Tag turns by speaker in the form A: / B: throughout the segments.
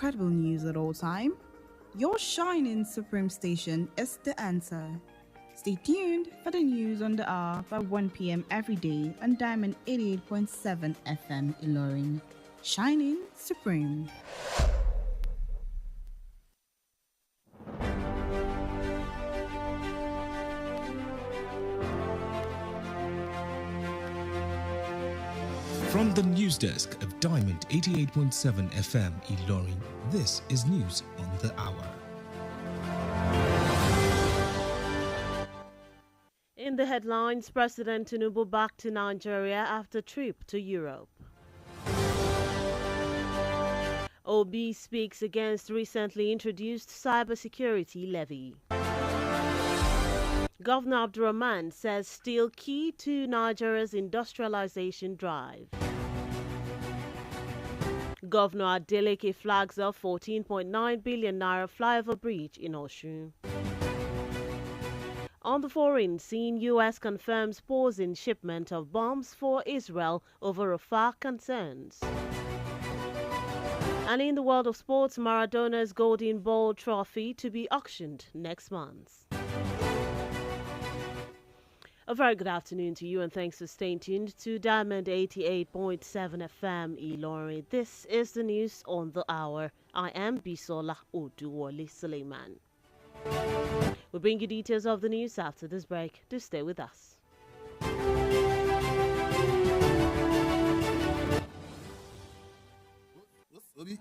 A: credible news at all time? Your shining supreme station is the answer. Stay tuned for the news on the hour by 1 p.m. every day on Diamond 88.7 FM Ilorin. Shining supreme.
B: From the news desk of Diamond 88.7 FM Ilorin, this is News on the Hour.
C: In the headlines, President Tinubu back to Nigeria after trip to Europe. Obi speaks against recently introduced cybersecurity levy. Governor Abdurrahman says steel key to Nigeria's industrialization drive. Governor Adeleke flags up 14.9 billion naira flyover bridge in Osun. On the foreign scene, U.S. confirms pausing shipment of bombs for Israel over Rafah concerns. And in the world of sports, Maradona's Golden Ball trophy to be auctioned next month. A very good afternoon to you and thanks for staying tuned to Diamond 88.7 FM Ilorin. This is the news on the hour. I am Bisola Oduwole Suleiman. We'll bring you details of the news after this break. Do stay with us.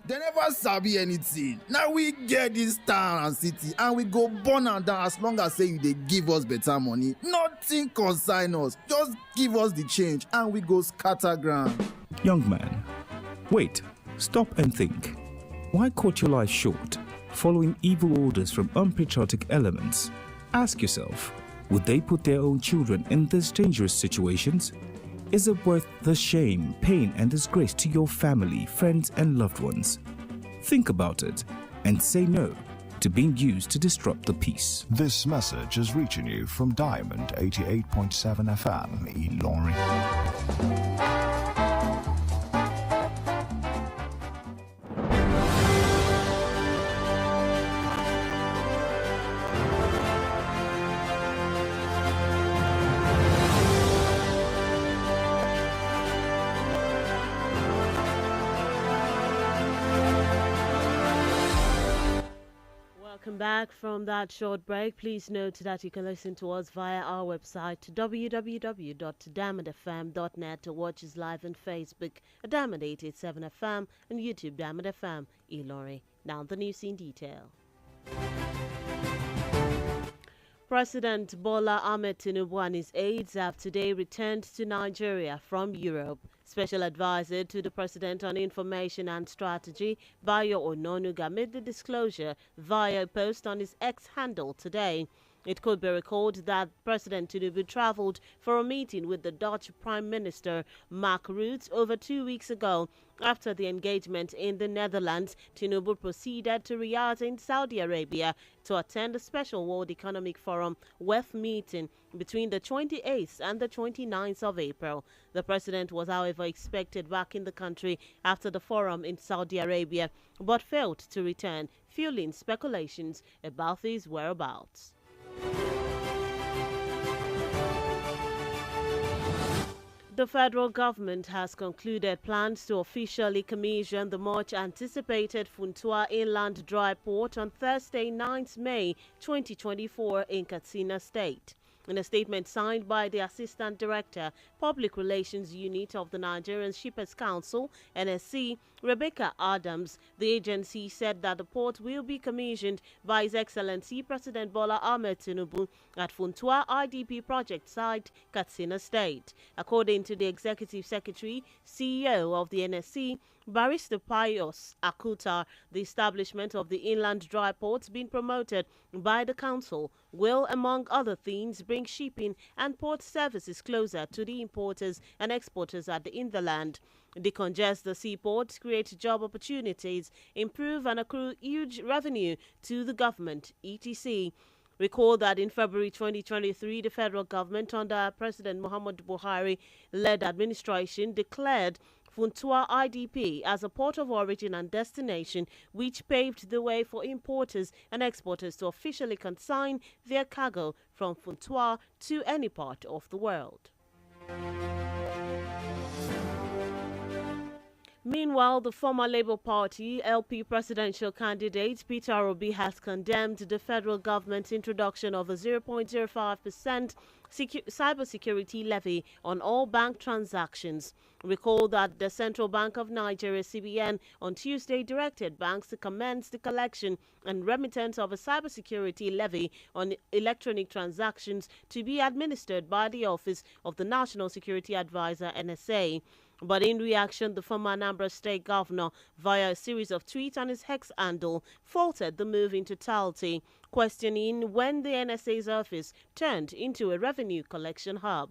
D: They never sabi anything. Now we get this town and city and we go burn and down as long as say you they give us better money. Nothing consign us. Just give us the change and we go scatter ground.
E: Young man, wait, stop and think. Why cut your life short, following evil orders from unpatriotic elements? Ask yourself, would they put their own children in these dangerous situations? Is it worth the shame, pain, and disgrace to your family, friends, and loved ones? Think about it and say no to being used to disrupt the peace.
F: This message is reaching you from Diamond 88.7 FM, Ilorin.
C: Welcome back from that short break. Please note that you can listen to us via our website www.diamondfm.net to watch us live on Facebook at Diamond 887 FM and YouTube Diamond FM Ilorin. Now the news in detail. President Bola Ahmed Tinubu and his aides have today returned to Nigeria from Europe. Special advisor to the President on Information and Strategy, Bayo Ononuga, made the disclosure via a post on his X handle today. It could be recalled that President Tinubu traveled for a meeting with the Dutch Prime Minister Mark Rutte over 2 weeks ago. After the engagement in the Netherlands, Tinubu proceeded to Riyadh in Saudi Arabia to attend a special World Economic Forum WEF meeting between the 28th and the 29th of April. The president was, however, expected back in the country after the forum in Saudi Arabia, but failed to return, fueling speculations about his whereabouts. The federal government has concluded plans to officially commission the much-anticipated Funtua Inland Dry Port on Thursday, 9th May 2024 in Katsina State. In a statement signed by the Assistant Director, Public Relations Unit of the Nigerian Shippers Council, NSC, Rebecca Adams, the agency said that the port will be commissioned by His Excellency President Bola Ahmed Tinubu at Funtua IDP project site, Katsina State. According to the Executive Secretary, CEO of the NSC, Barrister Pius Akuta, the establishment of the inland dry ports being promoted by the council will, among other things, bring shipping and port services closer to the importers and exporters at the hinterland. Decongest the seaports, create job opportunities, improve and accrue huge revenue to the government, etc. Recall that in February 2023, the federal government under President Muhammadu Buhari-led administration declared Funtua IDP as a port of origin and destination, which paved the way for importers and exporters to officially consign their cargo from Funtua to any part of the world. Meanwhile, the former Labour Party LP presidential candidate Peter Obi has condemned the federal government's introduction of a 0.05% cybersecurity levy on all bank transactions. Recall that the Central Bank of Nigeria (CBN) on Tuesday directed banks to commence the collection and remittance of a cybersecurity levy on electronic transactions to be administered by the Office of the National Security Advisor (NSA). But in reaction, the former Anambra State governor, via a series of tweets on his X handle, faulted the move in totality, questioning when the NSA's office turned into a revenue collection hub.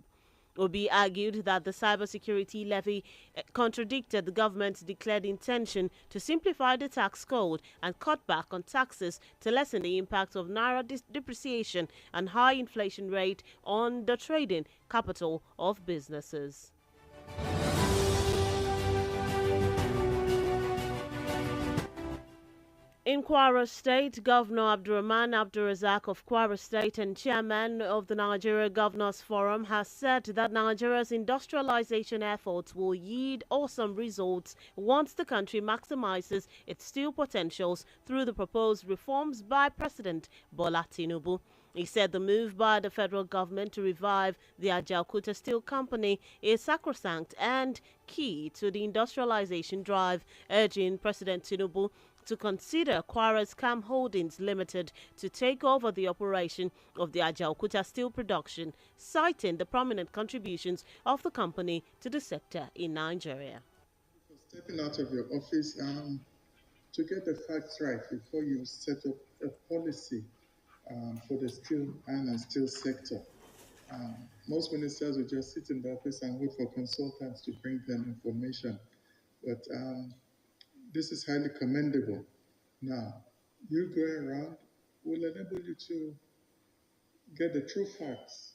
C: Obi argued that the cybersecurity levy contradicted the government's declared intention to simplify the tax code and cut back on taxes to lessen the impact of naira depreciation and high inflation rate on the trading capital of businesses. In Kwara State, Governor Abdurrahman Abdurrazak of Kwara State and chairman of the Nigeria Governors Forum has said that Nigeria's industrialization efforts will yield awesome results once the country maximizes its steel potentials through the proposed reforms by President Bola Tinubu. He said the move by the federal government to revive the Ajaokuta Steel Company is sacrosanct and key to the industrialization drive, urging President Tinubu to consider Kwara's Cam Holdings Limited to take over the operation of the Ajaokuta steel production, citing the prominent contributions of the company to the sector in Nigeria.
G: For stepping out of your office to get the facts right before you set up a policy for the iron and steel sector. Most ministers will just sit in the office and wait for consultants to bring them information. But this is highly commendable. Now, you going around will enable you to get the true facts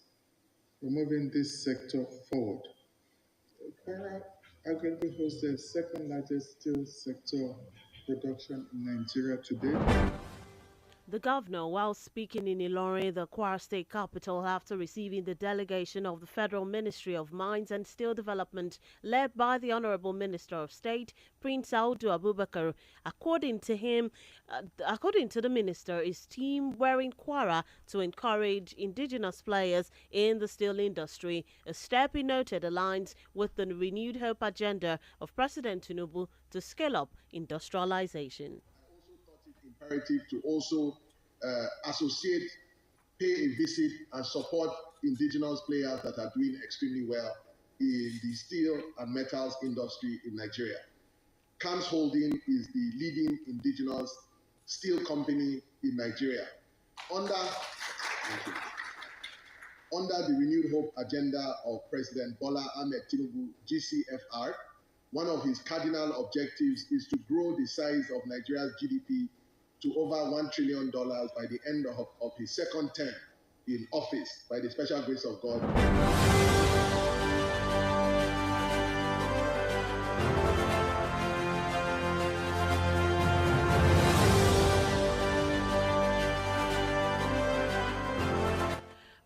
G: for moving this sector forward. Kwara arguably hosts the second largest steel sector production in Nigeria today.
C: The governor, while speaking in Ilorin, the Kwara State capital, after receiving the delegation of the Federal Ministry of Mines and Steel Development, led by the Honorable Minister of State, Prince Audu Abubakar. According to the minister, his team were in Kwara to encourage indigenous players in the steel industry, a step he noted aligns with the renewed hope agenda of President Tinubu to scale up industrialization.
H: Imperative to also associate, pay a visit, and support indigenous players that are doing extremely well in the steel and metals industry in Nigeria. CAMS Holding is the leading indigenous steel company in Nigeria. Under the renewed hope agenda of President Bola Ahmed Tinubu, GCFR, one of his cardinal objectives is to grow the size of Nigeria's GDP to over $1 trillion by the end of his second term in office, by the special grace of God.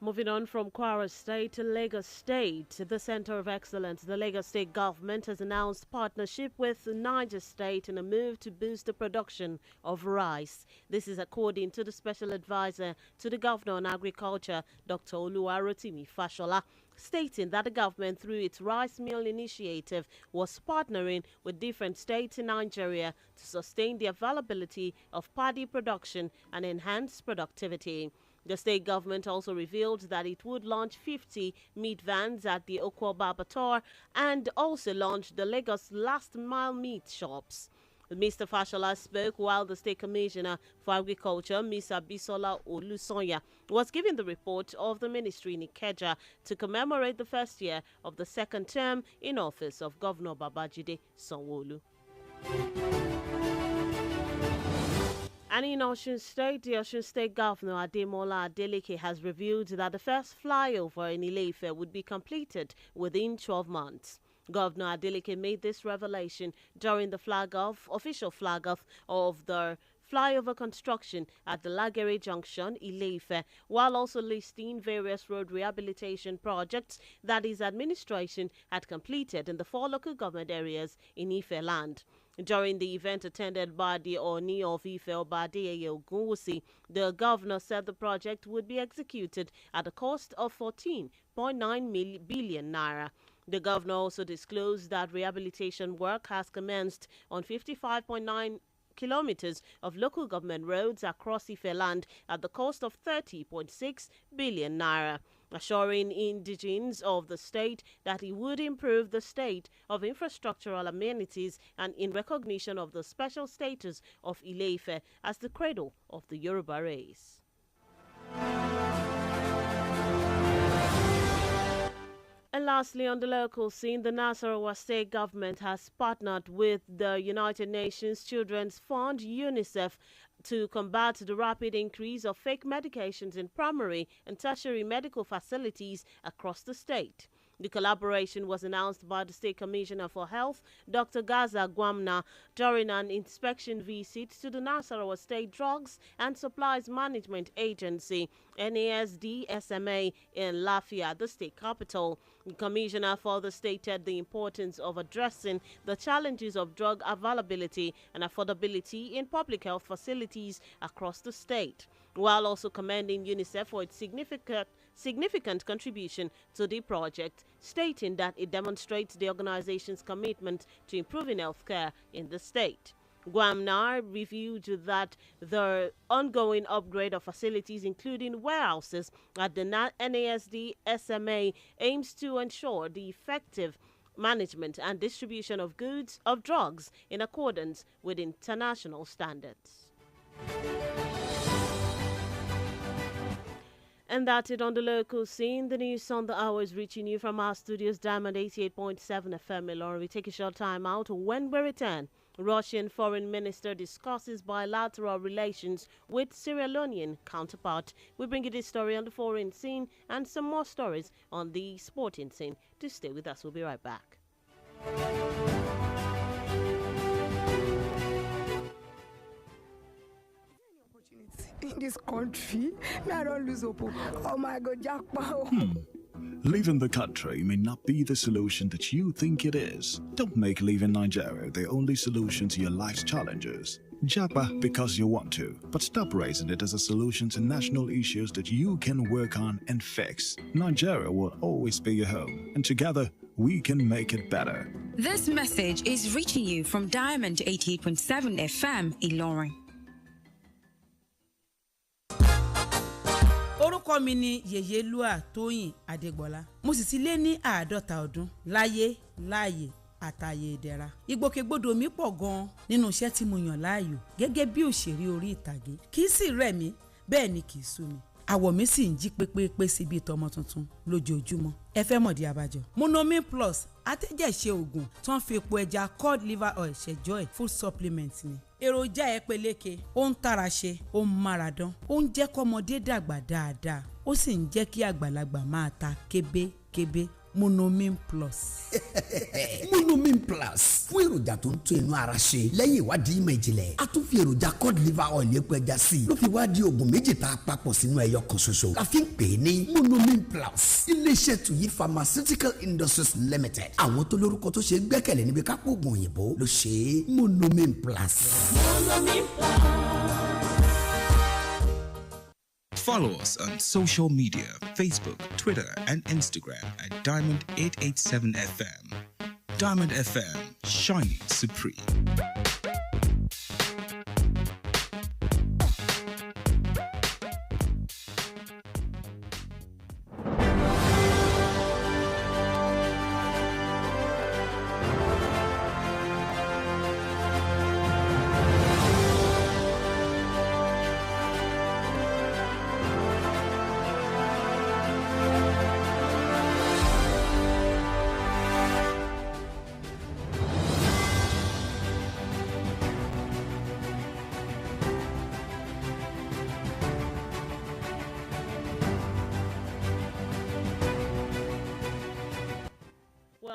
C: Moving on from Kwara State to Lagos State, the Center of Excellence, the Lagos State government has announced partnership with Niger State in a move to boost the production of rice. This is according to the Special Advisor to the Governor on Agriculture, Dr. Oluwarotimi Fashola, stating that the government, through its rice mill initiative, was partnering with different states in Nigeria to sustain the availability of paddy production and enhance productivity. The state government also revealed that it would launch 50 meat vans at the Okwoba Abattoir and also launch the Lagos Last Mile meat shops. Mr. Fashola spoke while the State Commissioner for Agriculture, Ms. Abisola Olusonya, was giving the report of the ministry in Ikeja to commemorate the first year of the second term in office of Governor Babajide Sanwo-Olu. And in Osun State, the Osun State Governor Ademola Adeleke has revealed that the first flyover in Ile-Ife would be completed within 12 months. Governor Adeleke made this revelation during the official flag-off of the flyover construction at the Lagere Junction, Ile-Ife, while also listing various road rehabilitation projects that his administration had completed in the 4 local government areas in Ife land. During the event attended by the Oni of Ife Obadeye Ogunwusi, the governor said the project would be executed at a cost of 14.9 billion naira. The governor also disclosed that rehabilitation work has commenced on 55.9 kilometers of local government roads across Ife land at the cost of 30.6 billion naira, assuring indigents of the state that he would improve the state of infrastructural amenities and in recognition of the special status of Ile-Ife as the cradle of the Yoruba race. And lastly, on the local scene, the Nasarawa state government has partnered with the United Nations Children's Fund, UNICEF, to combat the rapid increase of fake medications in primary and tertiary medical facilities across the state. The collaboration was announced by the State Commissioner for Health, Dr. Gaza Gwamna, during an inspection visit to the Nasarawa State Drugs and Supplies Management Agency, NASD-SMA, in Lafia, the state capital. The Commissioner further stated the importance of addressing the challenges of drug availability and affordability in public health facilities across the state, while also commending UNICEF for its significant contribution to the project, stating that it demonstrates the organization's commitment to improving healthcare in the state. Gwamna reviewed that the ongoing upgrade of facilities, including warehouses at the NASD SMA, aims to ensure the effective management and distribution of goods of drugs in accordance with international standards. And that's it on the local scene. The news on the hour is reaching you from our studios, Diamond 88.7 FM. Lauren, we take a short time out. When we return, Russian foreign minister discusses bilateral relations with Sierra Leonean counterpart. We bring you this story on the foreign scene and some more stories on the sporting scene. Do stay with us. We'll be right back.
I: In this country, I don't lose hope. Oh my God, jackpot.
F: Leaving the country may not be the solution that you think it is. Don't make leaving Nigeria the only solution to your life's challenges. Japa because you want to, but stop raising it as a solution to national issues that you can work on and fix. Nigeria will always be your home, and together we can make it better.
J: This message is reaching you from Diamond 88.7 FM, Ilorin.
K: Orúkọ mi ni Yèyélúà Tóyìn Adégbọlá. Mo sì ti lé ní 50 ọdún láyé láàyè àtàyè ìdẹ̀ra. Ìgbòkègbodò mi pọ̀ gan-an nínú iṣẹ́ tí mo yàn láàyò gẹ́gẹ́ bí òṣèré orí ìtàgé. Kì í sì rẹ̀ mí, bẹ́ẹ̀ ni kì í sú mi. Àwọ̀ mi sì ń jí pépépé sí bí tọmọ tuntun lójoojúmọ́. Ẹ fẹ́ mọ̀dí abájọ. Monomin Plus atẹ́jẹ̀ṣe oògùn tó ń fi epo ẹja cod liver oil ṣẹjọ́ ẹ̀ food supplement ni. Èròjà ẹ peléke, ó ń tara ṣe, ó ń máradán, ó ń jẹ́ kọ́mọdé dàgbà dáadáa, ó sì ń jẹ́ kí àgbàlagbà máa ta kébékébé. Monomin Plus.
L: Monomin Plus fún èròjà tó ń tún inú ara ṣe lẹ́yìn ìwádìí ìmọ̀ ìjìnlẹ̀. A tún fi èròjà cod liver oil epo ẹja sí i ló fi wá di oògùn méjì tá a papọ̀ sínú ẹyọ kan ṣoṣo. La fi ń pè é ní Monomin Plus. Iléeṣẹ́ Tuyi Pharmaceutical Industries Limited. Àwọn tó lórúkọ tó ṣe é gbẹ́kẹ̀lé níbi kápò oògùn òyìnbó ló ṣe é. Monomin Plus. Monomin Plus.
B: Follow us on social media, Facebook, Twitter, and Instagram at Diamond887FM. Diamond FM, shining supreme.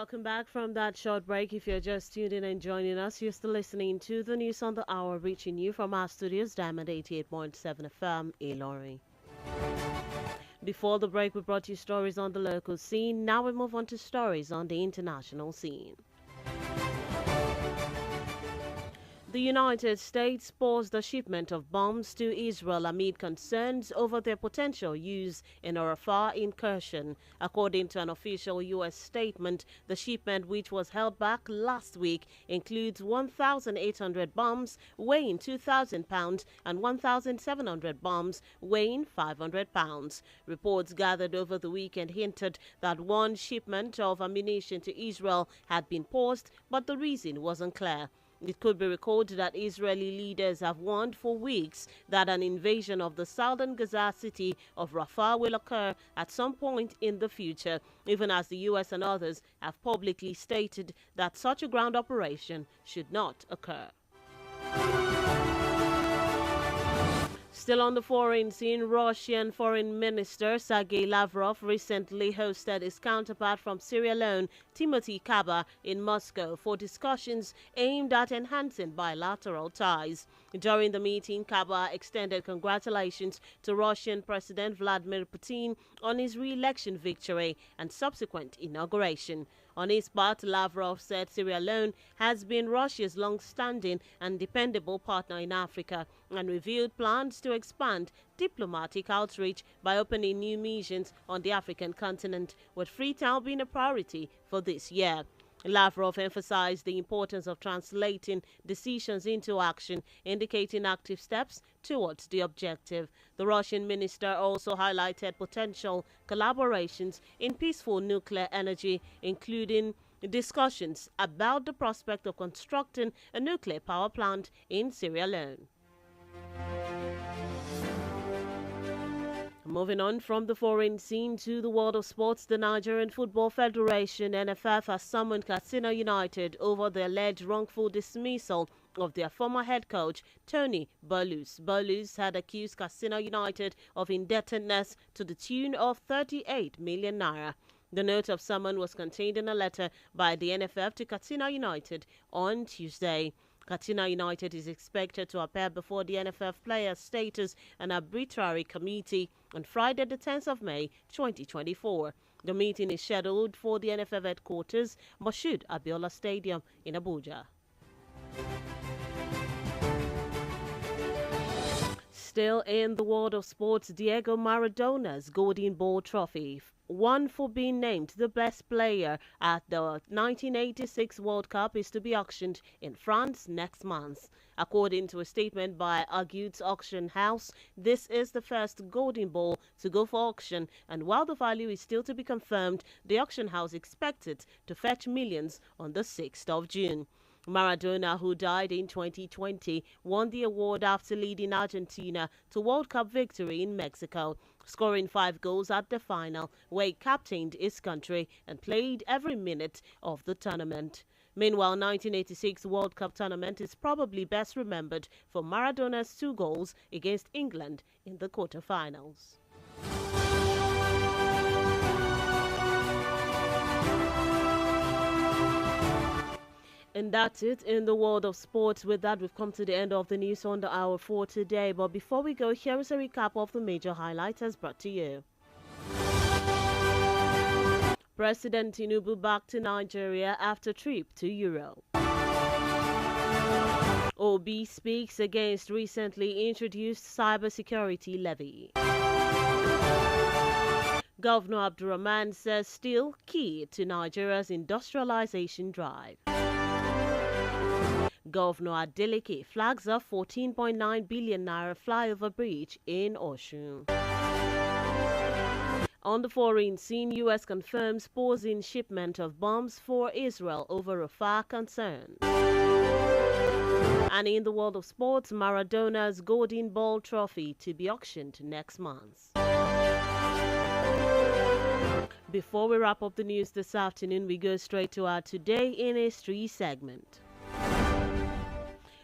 C: Welcome back from that short break. If you're just tuned in and joining us, you're still listening to the news on the hour, reaching you from our studios, Diamond 88.7 FM, Ilorin. Before the break, we brought you stories on the local scene. Now we move on to stories on the international scene. The United States paused the shipment of bombs to Israel amid concerns over their potential use in a Rafah incursion. According to an official U.S. statement, the shipment, which was held back last week, includes 1,800 bombs weighing 2,000 pounds and 1,700 bombs weighing 500 pounds. Reports gathered over the weekend hinted that one shipment of ammunition to Israel had been paused, but the reason wasn't clear. It could be recalled that Israeli leaders have warned for weeks that an invasion of the southern Gaza city of Rafah will occur at some point in the future, even as the U.S. and others have publicly stated that such a ground operation should not occur. Still on the foreign scene, Russian Foreign Minister Sergei Lavrov recently hosted his counterpart from Sierra Leone, Timothy Kaba, in Moscow for discussions aimed at enhancing bilateral ties. During the meeting, Kaba extended congratulations to Russian President Vladimir Putin on his re-election victory and subsequent inauguration. On his part, Lavrov said Sierra Leone has been Russia's long-standing and dependable partner in Africa and revealed plans to expand diplomatic outreach by opening new missions on the African continent, with Freetown being a priority for this year. Lavrov emphasized the importance of translating decisions into action, indicating active steps towards the objective. The Russian minister also highlighted potential collaborations in peaceful nuclear energy, including discussions about the prospect of constructing a nuclear power plant in Sierra Leone. Moving on from the foreign scene to the world of sports, the Nigerian Football Federation (NFF) has summoned Katsina United over the alleged wrongful dismissal of their former head coach, Tony Bolus. Bolus had accused Katsina United of indebtedness to the tune of 38 million naira. The note of summon was contained in a letter by the NFF to Katsina United on Tuesday. Katsina United is expected to appear before the NFF Players Status and Arbitrary Committee on Friday, the 10th of May, 2024. The meeting is scheduled for the NFF headquarters, Moshood Abiola Stadium in Abuja. Still in the world of sports, Diego Maradona's Golden Ball Trophy, one for being named the best player at the 1986 World Cup, is to be auctioned in France next month. According to a statement by Agud's Auction House, this is the first Golden Ball to go for auction, and while the value is still to be confirmed, the auction house expects it to fetch millions on the 6th of June. Maradona, who died in 2020, won the award after leading Argentina to World Cup victory in Mexico, scoring 5 goals at the final, where he captained his country and played every minute of the tournament. Meanwhile, 1986 World Cup tournament is probably best remembered for Maradona's 2 goals against England in the quarterfinals. And that's it in the world of sports. With that, we've come to the end of the news on the hour for today. But before we go, here is a recap of the major highlights as brought to you. President Tinubu back to Nigeria after trip to Europe. Obi speaks against recently introduced cybersecurity levy. Governor Abdurrahman says steel key to Nigeria's industrialization drive. Governor Adeleke flags a 14.9 billion naira flyover bridge in Osun. On the foreign scene, U.S. confirms pausing shipment of bombs for Israel over Rafah concern. And in the world of sports, Maradona's Golden Ball Trophy to be auctioned next month. Before we wrap up the news this afternoon, we go straight to our Today in History segment.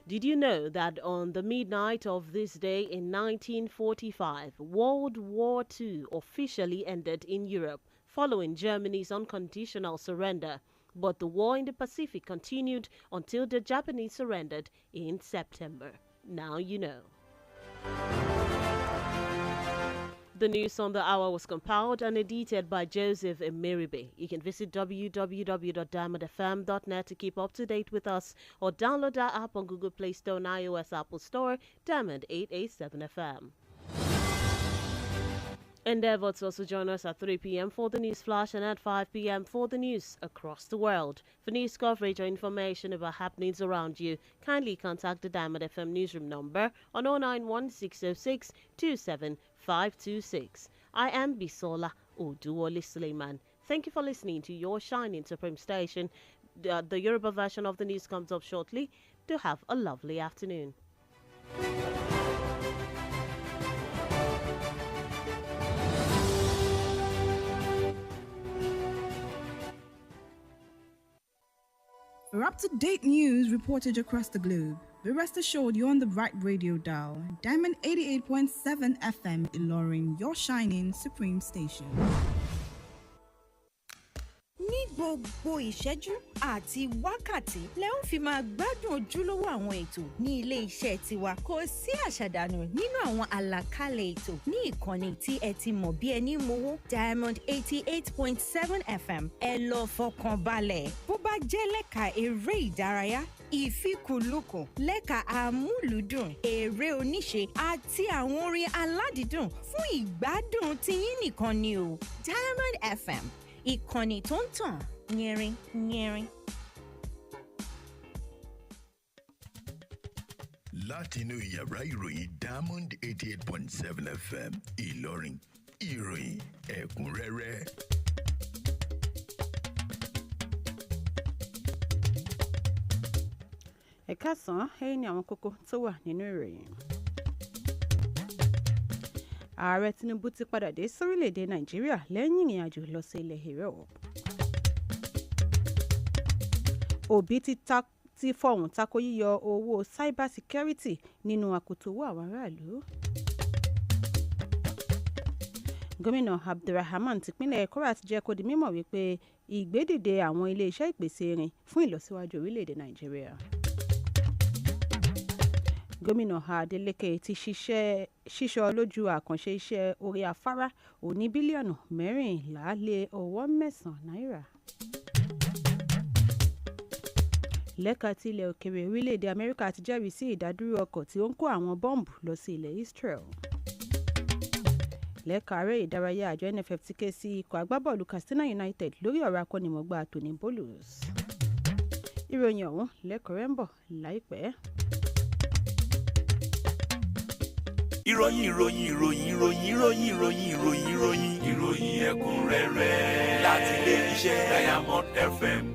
C: Did you know that on the midnight of this day in 1945, World War II officially ended in Europe following Germany's unconditional surrender? but the war in the Pacific continued until the Japanese surrendered in September. Now you know. The news on the hour was compiled and edited by Joseph Emeribe. You can visit www.diamondfm.net to keep up to date with us or download our app on Google Play Store and iOS Apple Store, Diamond 887 FM. Endeavour to also join us at 3 p.m. for the news flash and at 5 p.m. for the news across the world. For news coverage or information about happenings around you, kindly contact the Diamond FM newsroom number on 091606 27526. I am Bisola Oduwole Suleiman. Thank you for listening to your shining supreme station. The Yoruba version of the news comes up shortly. Do have a lovely afternoon.
A: For up-to-date news reported across the globe, be rest assured you're on the right radio dial. Diamond 88.7 FM Ilorin, your shining supreme station.
M: Ní gbogbo ìṣẹ́jú àti wákàtí lẹ ó fi máa gbádùn ojúlówó àwọn ètò ní ilé iṣẹ́ tiwa. Kò sí àṣàdànù nínú àwọn àlàkalẹ̀ ètò ní ìkànnì tí ẹ ti mọ̀ bí ẹni mowó Diamond 88.7 FM. Ẹ lọ fọkàn balẹ̀. Bó bá jẹ́ lẹ́ka eré ìdárayá, ìfikùnlukùn, lẹ́ka àmúlùdùn, eré oníṣe àti àwọn orin aládìídùn fún ìgbádùn tiyín nìkan ni o. Diamond FM. Ìkànnì tó ń tàn yẹrin yẹrin.
N: Látinú yàrá ìròyìn Diamond 88.7 FM Ìlọrin, ìròyìn ẹ̀kúnrẹ́rẹ́.
O: Ẹ káàsán, èyí ni àwọn kókó tó wà nínú ìròyìn. Ààrẹ Tinubu ti padà dé sórílẹ̀-èdè Nàìjíríà lẹ́yìn ìrìn àjò lọ sí ilẹ̀ Europe. Òbí ti fọ̀hùn tako yíyọ owó cyber security nínú àkótó owó àwọn aráàlú. Gómìnà Abdulrahman tìpínlẹ̀ Kwara ti jẹ́ kó di mímọ̀ wípé ìgbédìde àwọn ilé-iṣẹ́ ìpèsè irin fún ìlọsíwájú orílẹ̀-èdè Nàìjíríà. Gómìnà Adeleke ti ṣíṣọ lójú àkànṣe iṣẹ́ orí afárá òní bílíọ̀nù 14.9 náírà. Lẹ́ka ti ilẹ̀ òkèèrè orílẹ̀-èdè Amẹ́ríkà ti jẹ́rìí sí ìdádúró ọkọ̀ tí ó ń kó àwọn bọ́ǹbù lọ sí ilẹ̀ Israel. Lẹ́ka aré ìdárayá àjọ NFF ti ké sí ikọ̀ agbábọ́ọ̀lù Katsina United lórí ọ̀rọ̀ akọ́nimọ̀ọ́gbá Tony Bolus. Ìròyìn ọ̀hún lẹ́kọ̀ọ́rẹ́ ń bọ̀ láìpẹ́.
P: ìròyìn ẹ̀kúnrẹ́rẹ́ láti ilé iṣẹ́ Diamond FM.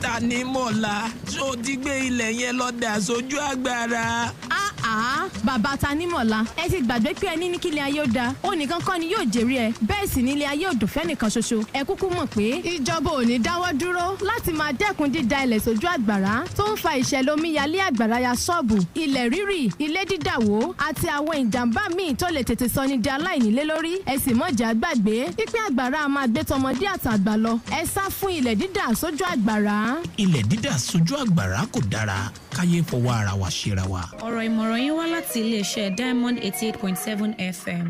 Q: Ta ni mọ̀lá tó ti gbé ilẹ̀ yẹn lọ dà sójú agbára.
R: Bàbá Tanímọ̀lá, ẹ ti gbàgbé pé ẹni ní kílẹ̀ ayé ó da, ó nìkan kọ́ ni yóò jèrè ẹ̀, bẹ́ẹ̀ sì nílé ayé òdò fẹ́nìkan ṣoṣo. Ẹ kúkú mọ̀ pé ìjọba ò ní dáwọ́ dúró láti máa dẹ́kun dídá ilẹ̀ sójú àgbàrá tó ń fa ìṣẹ̀lẹ̀ omíyalé àgbàrá ya ṣọ́ọ̀bù, ilẹ̀ rírì, ilé dídàwó àti àwọn ìjàmbá míì tó lè tètè sọ ní di aláìnílé lórí. Ẹ sì mọ̀jà gbàgbé pípín àgbàrá máa gbé tọmọdé àtàgbà lọ. Ẹ sá fún ilẹ̀ dídà sójú àgbàrá.
Q: Ilẹ̀ dídà sójú àgbàrá kò dára, káyé fọwọ́ ara wa ṣera wa.
S: Ọ̀rọ̀ ìmọ̀ràn yín wá láti iléeṣẹ́ Diamond 88.7 FM.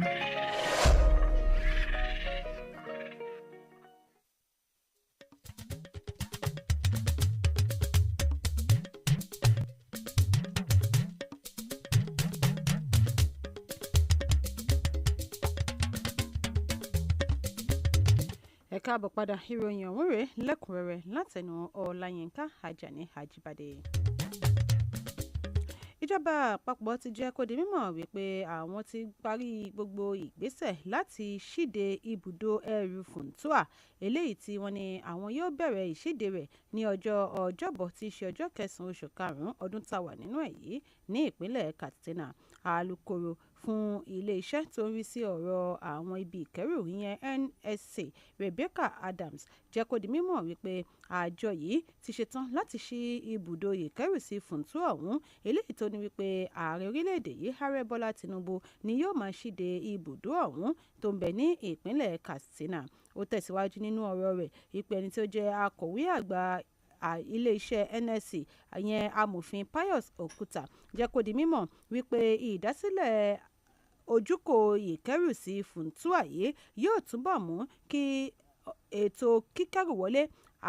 O: Ẹ káàbọ̀ padà, ìròyìn ọ̀hún rèé lẹ́kùnrẹ́rẹ́ látẹnu Ọláyínká Àjàní Àjíbádé. Ìjọba àpapọ̀ ti jẹ́ kó di mímọ̀ wípé àwọn ti parí gbogbo ìgbésẹ̀ láti ṣíde ibùdó ẹrù Funtua, eléyìí tí wọ́n ní àwọn yóò bẹ̀rẹ̀ ìṣíde rẹ̀ ní ọjọ́bọ̀ tí í ṣe ọjọ́ 9 oṣù karùn-ún ọdún tá a wà nínú ẹ̀ yìí ní ìpínlẹ̀ Katsina. Alukoro fún ilé-iṣẹ́ tó ń rí sí ọ̀rọ̀ àwọn ibi ìkẹ́rù ìyẹn NSC Rebecca Adams jẹ́ kó di mímọ̀ wípé àjọ yìí ti ṣetán láti ṣí ibùdó ìkẹ́rù sí Funtua ọ̀hún, eléyìí tó ní wípé ààrẹ orílẹ̀-èdè yìí Ààrẹ Bọ́lá Tinubu ni yóò máa ṣíde ibùdó ọ̀hún tó ń bẹ ní ìpínlẹ̀ Katsina. ó tẹ̀síwájú nínú ọ̀rọ̀ rẹ̀ wípé ẹni tí ó jẹ́ akọ̀wé àgbà ilé-iṣẹ́ NSC ìyẹn amòfin Pius Òkúta jẹ́ kó di mímọ̀ wípé ìdásílẹ̀ ojúkò ìkẹ́rùsí Funtua yìí yóò túbọ̀ mú kí ètò kíkẹ́rù wọlé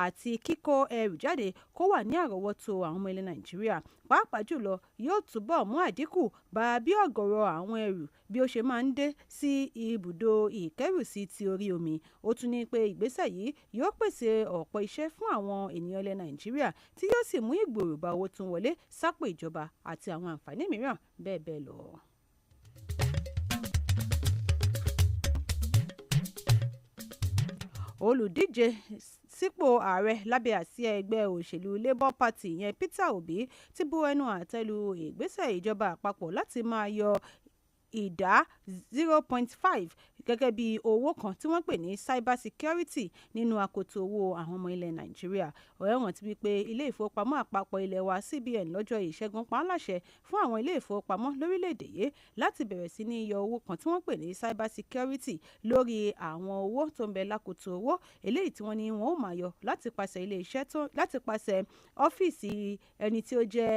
O: àti kíkó ẹrù jáde kó wà ní àrọ́wọ́tó àwọn ọmọ ilẹ̀ Nàìjíríà pàápàá jùlọ yóò túbọ̀ mú àdínkù bá bí ọ̀gọ̀rọ̀ àwọn ẹrù bí ó ṣe máa ń dé sí ibùdó ìkẹ́rùsí ti orí omi. Ó tún ní pé ìgbésẹ̀ yìí yóò pèsè ọ̀pọ̀ iṣẹ́ fún àwọn ènìyàn ilẹ̀ Nàìjíríà tí yóò sì mú ìgbòòrò bá owó tún wọlé sápò ìjọba àti àwọn àǹfààní mìíràn bẹ́ẹ̀ bẹ́ẹ̀ lọ. Olùdíje sípò ààrẹ lábẹ́ àsíá ẹgbẹ́ òṣèlú Labour Party yẹn Peter Obi ti bu ẹnu àtẹ́ lu ìgbésẹ̀ ìjọba àpapọ̀ láti máa yọ ìdá 0.5 gẹ́gẹ́ bí owó kan tí wọ́n pè ní cyber security nínú akoto owó àwọn ọmọ ilẹ̀ Nàìjíríà. Ọ̀rẹ́ wọn ti wí pé ilé ìfowópamọ́ àpapọ̀ ilẹ̀ wa CBN lọ́jọ́ ìṣẹ́gun pa á láṣẹ fún àwọn ilé ìfowópamọ́ lórílẹ̀‐èdè yìí láti bẹ̀rẹ̀ sí ní yọ owó kan tí wọ́n pè ní cyber security lórí àwọn owó tó ń bẹ lákoto owó eléyìí tí wọ́n ní wọn ó máa yọ láti pàṣẹ ọ́fíìsì ẹni tí ó jẹ́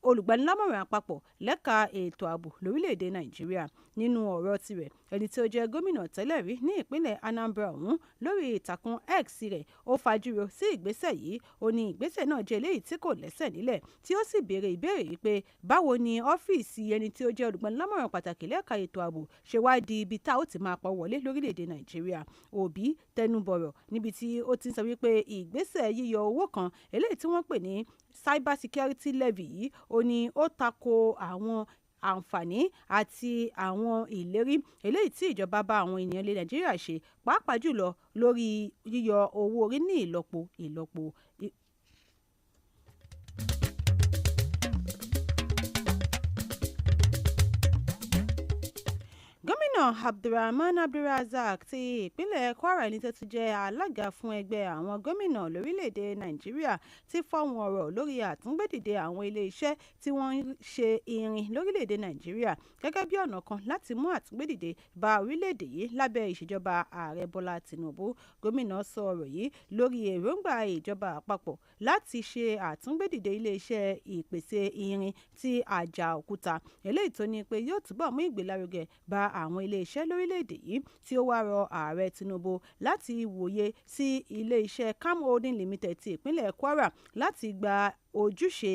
O: olùgbanilámọ̀ràn àpapọ̀ lẹ́ka ètò ààbò lórílẹ̀‐èdè Nàìjíríà. Nínú ọ̀rọ̀ tirẹ̀ ẹni tí ó jẹ́ gómìnà tẹ́lẹ̀ rí ní ìpínlẹ̀ Anambra ọ̀hún lórí ìtàkùn X rẹ̀ ó fajúro sí ìgbésẹ̀ yìí. Ó ní ìgbésẹ̀ náà jẹ́ eléyìí tí kò lẹ́sẹ̀ nílẹ̀ tí ó sì béèrè ìbéèrè yìí pé báwo ni ọ́fíìsì ẹni tí ó jẹ́ olùgbanilámọ̀ràn pàtàkì lẹ́ka ètò ààbò ṣe wá di ibi tá ó ti máa pa wọlé lórílẹ̀‐èdè Nàìjíríà. Òbí tẹnubọ̀rọ̀ níbi tí ó ti ń sọ wípé ìgbésẹ̀ yíyọ owó kan eléyìí tí wọ́n pè ní cyber security levy yìí ó ní ó tako àwọn àǹfààní àti àwọn ìlérí eléyìí tí ìjọba bá àwọn ènìyàn ilẹ̀ Nàìjíríà ṣe pàápàá jùlọ lórí yíyọ owó orí ní ìlọ́po. Gómìnà Abdulrahman Abdulrazak ti ìpínlẹ̀ Kwara ẹni tó ti jẹ́ alága fún ẹgbẹ́ àwọn gómìnà lórílẹ̀‐èdè Nàìjíríà ti fọ̀hún ọ̀rọ̀ lórí àtúngbédìde àwọn ilé-iṣẹ́ tí wọ́n ń ṣe irin lórílẹ̀‐èdè Nàìjíríà gẹ́gẹ́ bí ọ̀nà kan láti mú àtúngbédìde bá orílẹ̀‐èdè yìí lábẹ́ ìṣèjọba ààrẹ Bọ́lá Tinubu. Gómìnà sọ ọ̀rọ̀ yìí lórí èròǹgbà ìjọba àpapọ̀ láti ṣe àtúngbédìde ilé-iṣẹ́ ìpèsè irin ti Àjàòkúta eléyìí tó ní pé yóò túbọ̀ mú ìgbélárugẹ bá àwọn ilé-iṣẹ́ lórílẹ̀‐èdè yìí tí ó wá rọ ààrẹ Tinubu láti wòye sí ilé-iṣẹ́ Cam Holding Limited ti ìpínlẹ̀ Kwara láti gba ojúṣe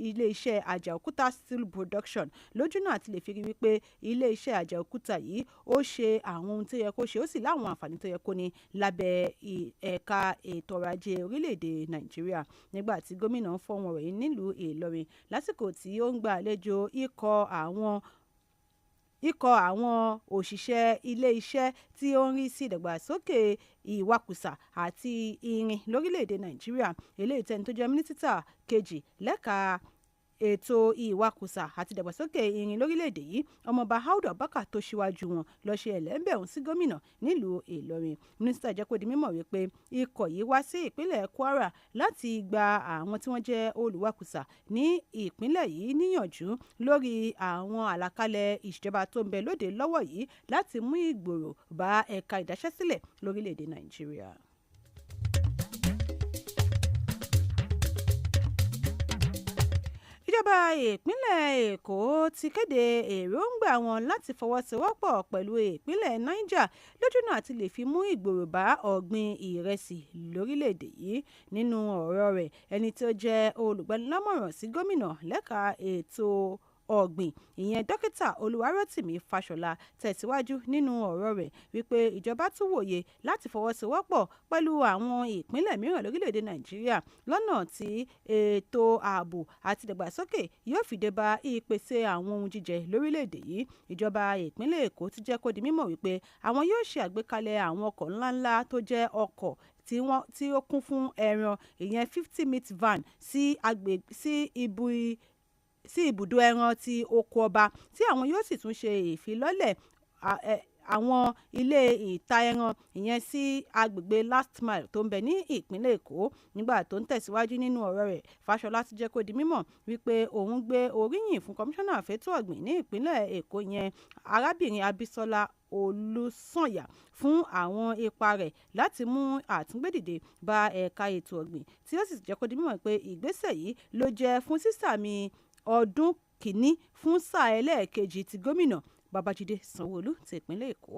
O: ilé-iṣẹ́ Àjàòkúta Steel Production lójúnà àti lè fi rí wípé ilé-iṣẹ́ Àjàòkúta yìí ó ṣe àwọn ohun tó yẹ kó ṣe ó sì láwọn àǹfààní tó yẹ kó ní lábẹ́ ẹ̀ka ètò ọrọ̀ ajé orílẹ̀-èdè Nàìjíríà. Nígbà tí gómìnà ń fọ̀hún ọ̀rọ̀ yìí nílùú Ìlọrin lásìkò tí ó ń gba àlejò ikọ̀ àwọn òṣìṣẹ́ ilé-iṣẹ́ tí ó ń rí sí ìdàgbàsókè ìwakùsà àti irin lórílẹ̀‐èdè Nàìjíríà eléyìí tẹ́ni tó jẹ́ mínísítà kejì lẹ́ka ètò ìwakùsà àti ìdàgbàsókè irin lórílẹ̀‐èdè yìí ọmọọba Audu Abubakar tó ṣíwájú wọn lọ ṣe ẹ̀lẹ́ńbẹ̀ ọ̀hún sí gómìnà nílùú Ìlọrin. Mínísítà jẹ́ kó di mímọ̀ wípé ikọ̀ yìí wá sí ìpínlẹ̀ Kwara láti gba àwọn tí wọ́n jẹ́ olùwakùsà ní ìpínlẹ̀ yìí níyànjú lórí àwọn àlàkalẹ̀ ìṣèjọba tó ń bẹ lóde lọ́wọ́ yìí láti mú ìgbòòrò bá ẹ̀ka ìdáṣẹ́sílẹ̀ lórílẹ̀‐èdè Nàìjíríà. Ìjọba ìpínlẹ̀ Èkó ti kéde èròǹgbà wọn láti fọwọ́sowọ́pọ̀ pẹ̀lú ìpínlẹ̀ Niger lójúnà àti lè fi mú ìgbòòrò bá ọ̀gbìn ìrẹsì lórílẹ̀‐èdè yìí. Nínú ọ̀rọ̀ rẹ̀ ẹni tí ó jẹ́ olùgbanilámọ̀ràn sí gómìnà lẹ́ka ètò ọ̀gbìn ìyẹn dókítà Olúwarótìmí Fáṣọlá tẹ̀síwájú nínú ọ̀rọ̀ rẹ̀ wípé ìjọba tún wòye láti fọwọ́sowọ́pọ̀ pẹ̀lú àwọn ìpínlẹ̀ mìíràn lórílẹ̀‐èdè Nàìjíríà lọ́nà tí ètò ààbò àti ìdàgbàsókè yóò fi dé bá ìpèsè àwọn ohun jíjẹ lórílẹ̀‐èdè yìí. Ìjọba ìpínlẹ̀ Èkó ti jẹ́ kó di mímọ̀ wípé àwọn yóò ṣe àgbékalẹ̀ àwọn ọkọ̀ ńláńlá tó jẹ́ ọkọ̀ tí ó kún fún ẹran ìyẹn 50 meat van sí ibùdó ẹran ti oko ọba tí àwọn yóò sì tún ṣe ìfilọ́lẹ̀ àwọn ilé ìta ẹran ìyẹn sí agbègbè last mile tó ń bẹ ní ìpínlẹ̀ Èkó. Nígbà tó ń tẹ̀síwájú nínú ọ̀rọ̀ rẹ̀, Fáṣọlá ti jẹ́ kó di mímọ̀ wípé òun gbé oríyìn fún kọmíṣánná fétò ọ̀gbìn ní ìpínlẹ̀ Èkó yẹn arábìnrin Abísọ́lá Olùsànyà fún àwọn ipa rẹ̀ láti mú àtúngbédìde bá ẹ̀ka ètò ọ̀gbìn, tí ó sì jẹ́ kó di mímọ̀ pé ìgbésẹ̀ yìí ló jẹ́ fún sísàmì ọdún kìíní fún sáà ẹlẹ́ẹ̀kejì ti gómìnà Babájídé Sanwó-Olú ti ìpínlẹ̀ Èkó.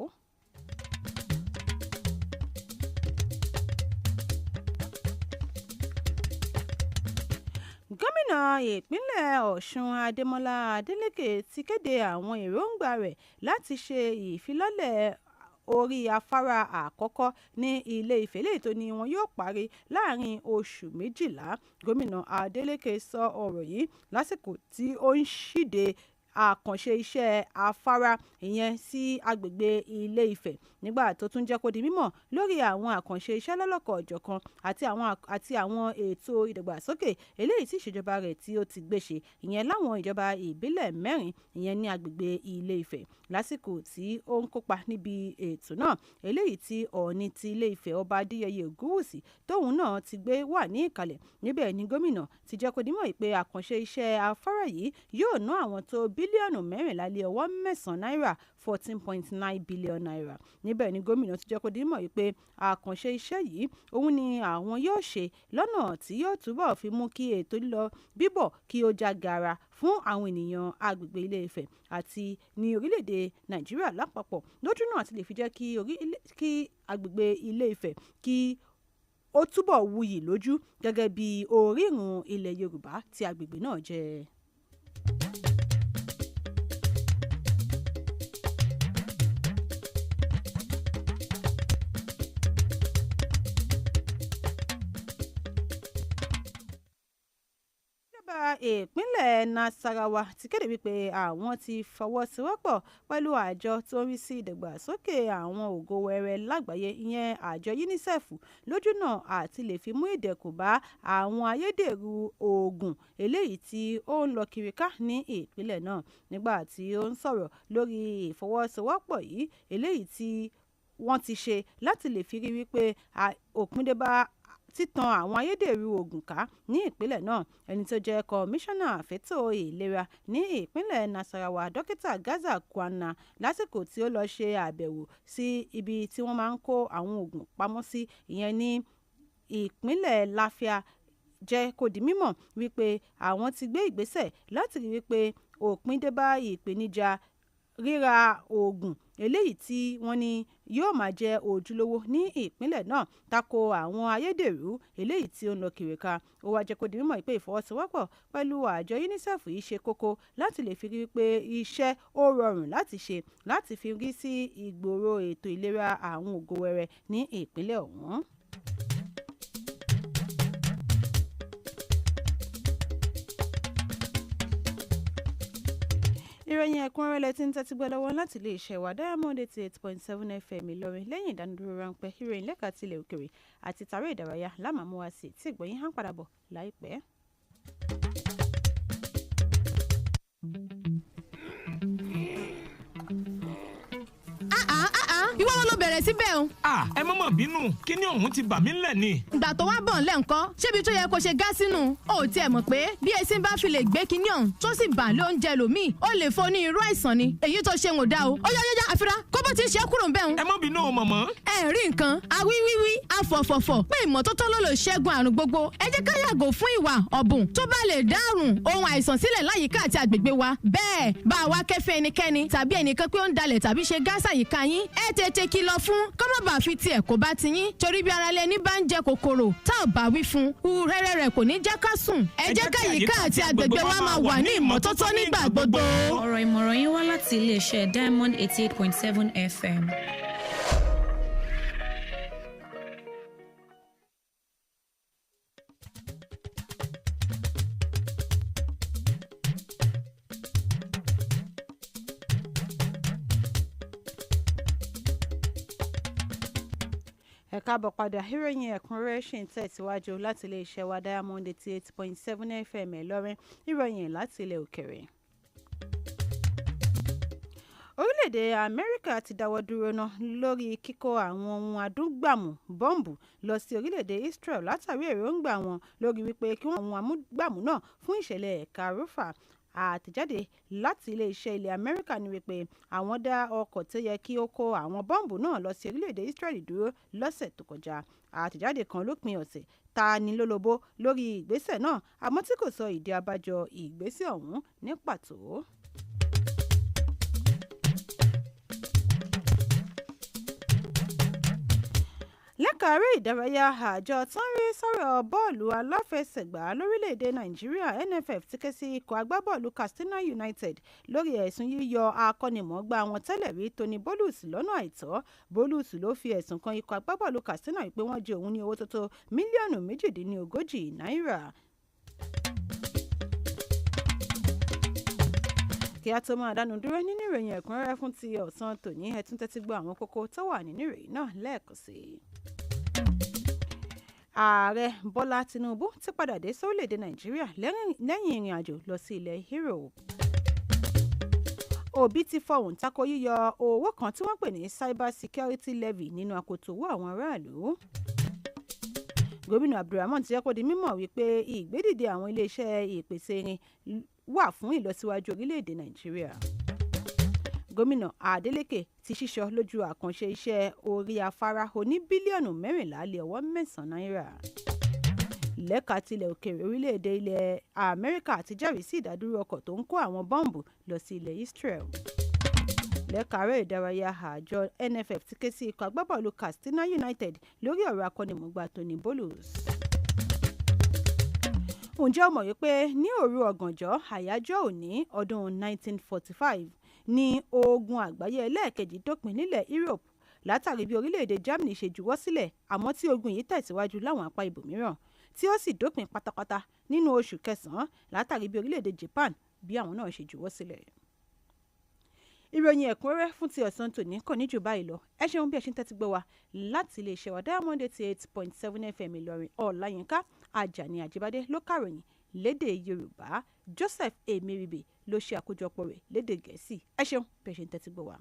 O: Gómìnà ìpínlẹ̀ Ọ̀ṣun Adémọ́lá Adélékè ti kéde àwọn èròǹgbà rẹ̀ láti ṣe ìfilọ́lẹ̀ orí afárá àkọ́kọ́ ní Ilé-Ifẹ̀ léyìí tó ní wọn yóò parí láàrin oṣù 12. Gómìnà Adélékè sọ ọ̀rọ̀ yìí lásìkò tí ó ń ṣíde àkànṣe iṣẹ́ afárá ìyẹn sí agbègbè Ilé-Ifẹ̀, nígbà tó tún jẹ́ kó di mímọ̀ lórí àwọn àkànṣe iṣẹ́ lọ́lọ́kọ̀ ọ̀jọ̀kan àti àwọn ètò ìdàgbàsókè eléyìí tí ìṣèjọba rẹ̀ tí ó ti gbé ṣe ìyẹn láwọn ìjọba ìbílẹ̀ 4 ìyẹn ní agbègbè Ilé-Ifẹ̀. Lásìkò tí ó ń kópa níbi ètò náà eléyìí tí Ọọ̀ni ti Ilé-Ifẹ̀ Ọba Adéyẹyè Ògúnwùsì tóun náà ti gbé wà ní ìkàlẹ̀, níbẹ̀ ni gómìnà ti jẹ́ kó di mímọ̀ pé àkànṣe iṣẹ́ afárá yìí yóò ná àwọn tó bílíọ̀nù 14.9 náírà 14.9 billion naira. Níbẹ̀ ni gómìnà ti jẹ́ kó di mímọ̀ pé àkànṣe iṣẹ́ yìí òun ni àwọn yóò ṣe lọ́nà tí yóò túbọ̀ fi mú kí ètò lílọ bíbọ̀ kí ó já gaara fún àwọn ènìyàn agbègbè Ilé-Ifẹ̀ àti ní orílẹ̀-èdè Nàìjíríà lápapọ̀, lójú náà ti lè fi jẹ́ kí agbègbè Ilé-Ifẹ̀ kí ó túbọ̀ wuyì lójú gẹ́gẹ́ bí orírun ilẹ̀ Yorùbá tí agbègbè náà jẹ́. Ìpínlẹ̀ Nasarawa ti kéde wípé àwọn ti fọwọ́sowọ́pọ̀ pẹ̀lú àjọ tó ń rí sí ìdàgbàsókè àwọn ògo wẹrẹ lágbàáyé ìyẹn àjọ UNICEF lójúnà àti lè fi mú ìdẹ̀kùn bá àwọn ayédèrú oògùn eléyìí tí ó ń lọ kiri ká ní ìpínlẹ̀ náà. Nígbà tí ó ń sọ̀rọ̀ lórí ìfọwọ́sowọ́pọ̀ yìí eléyìí tí wọ́n ti ṣe láti lè fi rí wípé òpin dé bá títan àwọn ayédèrú oògùn ká ní ìpínlẹ̀ náà, ẹni tó jẹ́ kọmíṣánná fétò ìlera ní ìpínlẹ̀ Nasarawa dókítà Gaza Kwana lásìkò tí ó lọ ṣe àbẹ̀wò sí ibi tí wọ́n máa ń kó àwọn oògùn pamọ́ sí ìyẹn ní ìpínlẹ̀ Láfíà jẹ́ kó di mímọ̀ wípé àwọn ti gbé ìgbésẹ̀ láti rí wípé òpin dé bá ìpèníjà ríra oògùn eléyìí tí wọ́n ní yóò máa jẹ́ ojúlówó ní ìpínlẹ̀ náà tako àwọn ayédèrú eléyìí tí ó ń lọ kiri ká. Ó wá jẹ́ kó di mímọ̀ pé ìfọwọ́sowọ́pọ̀ pẹ̀lú àjọ UNICEF yìí ṣe kókó láti lè fi rí pé iṣẹ́ ó rọrùn láti ṣe láti fi rí sí ìgbòòrò ètò ìlera àwọn ògo wẹrẹ ní ìpínlẹ̀ ọ̀hún. Ìròyìn ẹ̀kúnrẹ́rẹ́ tí ń tẹ́tí gbọ́ lọ́wọ́ láti ilé iṣẹ́ wa Diamond 88.7 FM Ìlọrin. Lẹ́yìn ìdánudúró ráńpẹ́ ìròyìn lẹ́ka tilẹ̀ òkèrè àti tààrà ìdárayá lámàmúwa sí tí ìgbọ̀nyìn hàn padà bọ̀ láìpẹ́.
R: Ìwọ wo ló bẹ̀rẹ̀ síbẹ̀ o.
Q: Ẹ má mà bínú, kíní ọ̀hún ti bà mí ńlẹ̀ ni.
R: Ìgbà tó wá bọ̀ ńlẹ̀ ńkọ́, ṣébi tó yẹ kó ṣe gá sínú. O ò tiẹ̀ mọ̀ pé bí esin bá fi lè gbé kíní ọ̀hún tó sì bà lé oúnjẹ lòmíì, ó lè fo ní irú àìsàn ni. Èyí tó ṣe ń ò dá o. Ó yá àfira kó bó ti ṣe kúrò ń bẹ̀rùn.
Q: Ẹ má bínú o mọ̀mọ́.
R: Ẹ rí nǹkan, awíwíwí, afọ̀fọ̀fọ̀ pé ìmọ́tótó ló lè ṣẹ́gun àrùn gbogbo. Ẹ jẹ́ ká yàgò fún ìwà ọ̀bùn tó bá lè dárùn ohun àìsàn sílẹ̀ láyìíká àti àgbègbè wa. Bẹ́ẹ̀ bá a wá kẹ́fẹ́ ẹnikẹ́ni tàbí ẹnìkan pé ó ń dalẹ̀ tàbí ṣe gáàsà yìíká yín, ẹ tètè kìlọ̀ fún kó má bàa fi tiẹ̀ kó bá ti yín torí bí ara lẹni bá ń jẹ kòkòrò tá ò bá wí fún rẹ́rẹ́ rẹ̀ kò ní jẹ́ ká sùn. Ẹ jẹ́ ká yìíká àti àgbègbè wa máa wà ní ìmọ́tótó nígbà gbogbo.
S: Ọ̀rọ̀ ìmọ̀ràn yín wá láti iléeṣẹ́ Diamond 88.7 FM.
O: Ẹ káàbọ̀ padà, ìròyìn ẹ̀kúnrẹ́rẹ́ ṣì ń tẹ̀síwájú láti iléeṣẹ́ wa Diamond 88.7 FM Ìlọrin. Ìròyìn láti ilẹ̀ òkèrè. orílẹ̀-èdè Amẹ́ríkà ti dáwọ́ dúró ná lórí kíkó àwọn ohun adúgbàmù bọ́ǹbù lọ sí orílẹ̀-èdè Israel látàrí èròǹgbà wọn lórí wípé kí wọ́n àwọn amúgbàmù náà fún ìṣẹ̀lẹ̀ ẹ̀ka rúfà. Àtẹ̀jáde láti iléeṣẹ́ ilẹ̀ Amẹ́ríkà ní wípé àwọn dá ọkọ̀ tó yẹ kí ó kó àwọn bọ́ǹbù náà lọ sí orílẹ̀-èdè Israel dúró lọ́sẹ̀ tó kọjá. Àtẹ̀jáde kan lópin ọ̀sẹ̀ ta ni lólobó lórí ìgbésẹ̀ náà àmọ́ tí kò sọ ìdí abájọ ìgbésẹ̀ ọ̀hún ní pàtó. lẹ́ka eré ìdárayá àjọ tó ń rí sọ̀rọ̀ bọ́ọ̀lù aláfẹsẹ̀gbá lórílẹ̀‐èdè Nàìjíríà NFF ti ké sí ikọ̀ agbábọ́ọ̀lù Katsina United lórí ẹ̀sùn yíyọ akọ́nimọ̀ọ́gbá wọn tẹ́lẹ̀ rí Tony Bolus lọ́nà àìtọ́. Bolus ló fi ẹ̀sùn kan ikọ̀ agbábọ́ọ̀lù Katsina pé wọ́n jẹ òun ní owó tó tó mílíọ̀nù 38 náírà. kí a tó máa dánu dúró nínú ìròyìn ẹ̀kúnrẹ́rẹ́ fún ti ọ̀sán tòní ẹ tún tẹ́tí gbọ́ àwọn kókó tó wà nínú ìròyìn náà lẹ́ẹ̀kan sí i. Ààrẹ Bọ́lá Tinubu ti padà dé sórílẹ̀-èdè Nàìjíríà lẹ́yìn ìrìn àjò lọ sí ilẹ̀ Europe. Òbí ti fọhùn tako yíyọ owó kan tí wọ́n pè ní cyber security levy nínú akoto owó àwọn aráàlú. Gómìnà Abdulrahman ti jẹ́ kó di mímọ̀ wípé ìgbédìde àwọn iléeṣẹ́ ìpèsè irin wà fún ìlọsíwájú orílẹ̀-èdè Nàìjíríà. Gómìnà Adeleke ti ṣíṣọ lójú àkànṣe iṣẹ́ orí afárá oní bílíọ̀nù 14.9 náírà. Lẹ́ka tilẹ̀ òkèèrè orílẹ̀-èdè ilẹ̀ Amẹ́ríkà ti jẹ́rìí sí ìdádúró ọkọ̀ tó ń kó àwọn bọ́ǹbù lọ sí ilẹ̀ Israel. Lẹ́ka eré ìdárayá àjọ NFF ti ké sí ikọ̀ agbábọ́ọ̀lù Katsina United lórí ọ̀rọ̀ akọ́nimọ̀ọ́gbá Tony Bolus. Ǹjẹ́ o mọ̀ wípé ní òru ọ̀gànjọ́ àyájọ́ òní ọdún 1945 ní ogun àgbáyé ẹlẹ́ẹ̀kejì dópin nílẹ̀ Europe látàrí bí orílẹ̀-èdè Germany ṣe juwọ́ sílẹ̀ àmọ́ tí ogun yìí tẹ̀síwájú láwọn apá ibòmíràn tí ó sì dópin pátápátá nínú oṣù kẹsàn-án látàrí bí orílẹ̀-èdè Japan bí àwọn náà ṣe juwọ́ sílẹ̀. Ìròyìn ẹ̀kúnrẹ́rẹ́ fún ti ọ̀sán tòní kò ní jù báyìí lọ. Ẹ ṣeun bí ẹ ṣe ń tẹ́tí gbọ́ wa láti iléeṣẹ́ wa Diamond 88.7 FM Ìlọrin. Ọláyínká Àjàní Àjíbádé ló kàròyìn lédè Yorùbá. Joseph Emeribe ló ṣe àkójọpọ̀ rẹ̀ lédè Gẹ̀ẹ́sì. Ẹ ṣeun bí ẹ ṣe ń tẹ́tí gbọ́ wa.